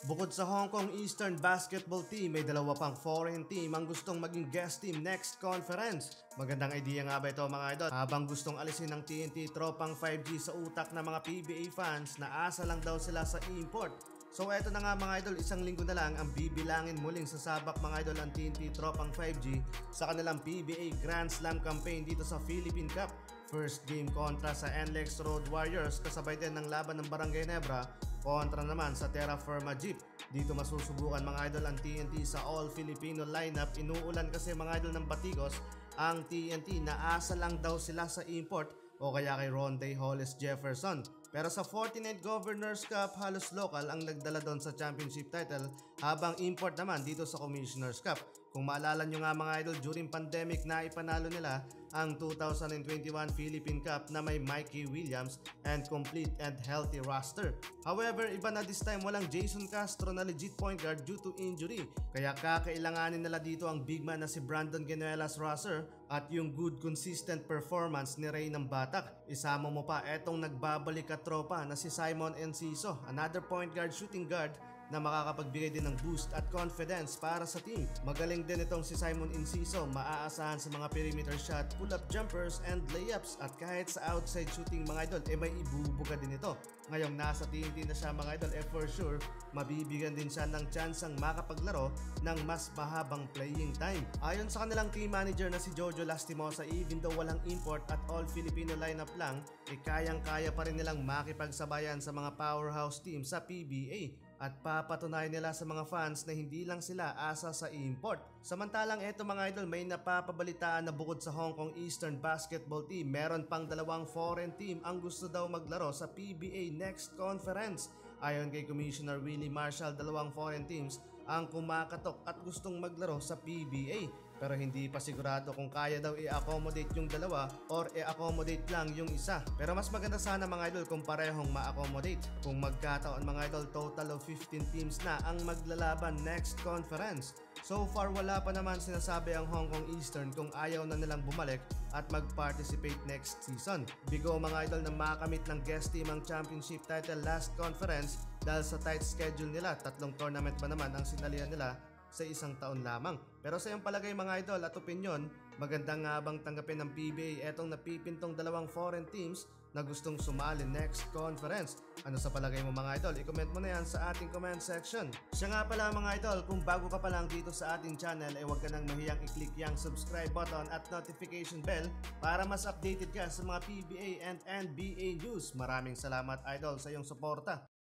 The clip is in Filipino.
Bukod sa Hong Kong Eastern Basketball Team, may dalawa pang foreign team ang gustong maging guest team next conference. Magandang idea nga ba ito mga idol? Habang gustong alisin ng TNT tropang 5G sa utak ng mga PBA fans na asa lang daw sila sa import. So eto na nga mga idol, isang linggo na lang ang bibilangin muling sasabak mga idol ang TNT tropang 5G sa kanilang PBA Grand Slam campaign dito sa Philippine Cup. First game kontra sa NLEX Road Warriors, kasabay din ng laban ng Barangay Nebra kontra naman sa Terra Firma Jeep. Dito masusubukan mga idol ang TNT sa all-Filipino lineup. Inuulan kasi mga idol ng batikos ang TNT na asa lang daw sila sa import o kaya kay Ronde Hollis Jefferson. Pero sa 49 Governors Cup, halos local ang nagdala doon sa championship title, habang import naman dito sa Commissioners Cup. Kung maalala nyo nga mga idol, during pandemic na ipanalo nila ang 2021 Philippine Cup na may Mikey Williams and complete and healthy roster. However, iba na this time, walang Jason Castro na legit point guard due to injury. Kaya kakailanganin nila dito ang big man na si Brandon Genuelas Rosser at yung good consistent performance ni Ray ng Batak. Isama mo pa etong nagbabalik at tropa na si Simon Enciso, another point guard shooting guard na makakapagbigay din ng boost at confidence para sa team. Magaling din itong si Simon Enciso, maaasahan sa mga perimeter shot, pull-up jumpers and layups, at kahit sa outside shooting mga idol may ibubuga din ito. Ngayong nasa TNT na siya mga idol, for sure mabibigyan din siya ng tsansang makapaglaro ng mas mahabang playing time. Ayon sa kanilang team manager na si Jojo Lastimosa, even though walang import at all Filipino lineup lang, kayang-kaya pa rin nilang makipagsabayan sa mga powerhouse team sa PBA at papatunayan nila sa mga fans na hindi lang sila asa sa import. Samantalang eto mga idol, may napapabalitaan na bukod sa Hong Kong Eastern Basketball Team, meron pang dalawang foreign team ang gusto daw maglaro sa PBA next conference. Ayon kay Commissioner Willie Marshall, dalawang foreign teams ang kumakatok at gustong maglaro sa PBA, pero hindi pa sigurado kung kaya daw i-accommodate yung dalawa or i-accommodate lang yung isa. Pero mas maganda sana mga idol kung parehong ma-accommodate. Kung magkataon mga idol, total of 15 teams na ang maglalaban next conference. So far wala pa naman sinasabi ang Hong Kong Eastern kung ayaw na nilang bumalik at mag-participate next season. Bigo mga idol na makamit ng guest team ang championship title last conference dahil sa tight schedule nila. 3 tournament ba naman ang sinalihan nila sa isang taon lamang. Pero sa iyong palagay mga idol at opinion, maganda nga bang tanggapin ng PBA etong napipintong dalawang foreign teams na gustong sumali next conference? Ano sa palagay mo mga idol? I-comment mo na yan sa ating comment section. Siya nga pala mga idol, kung bago ka pa lang dito sa ating channel, huwag ka nang mahiyang i-click yung subscribe button at notification bell para mas updated ka sa mga PBA and NBA news. Maraming salamat idol sa iyong suporta.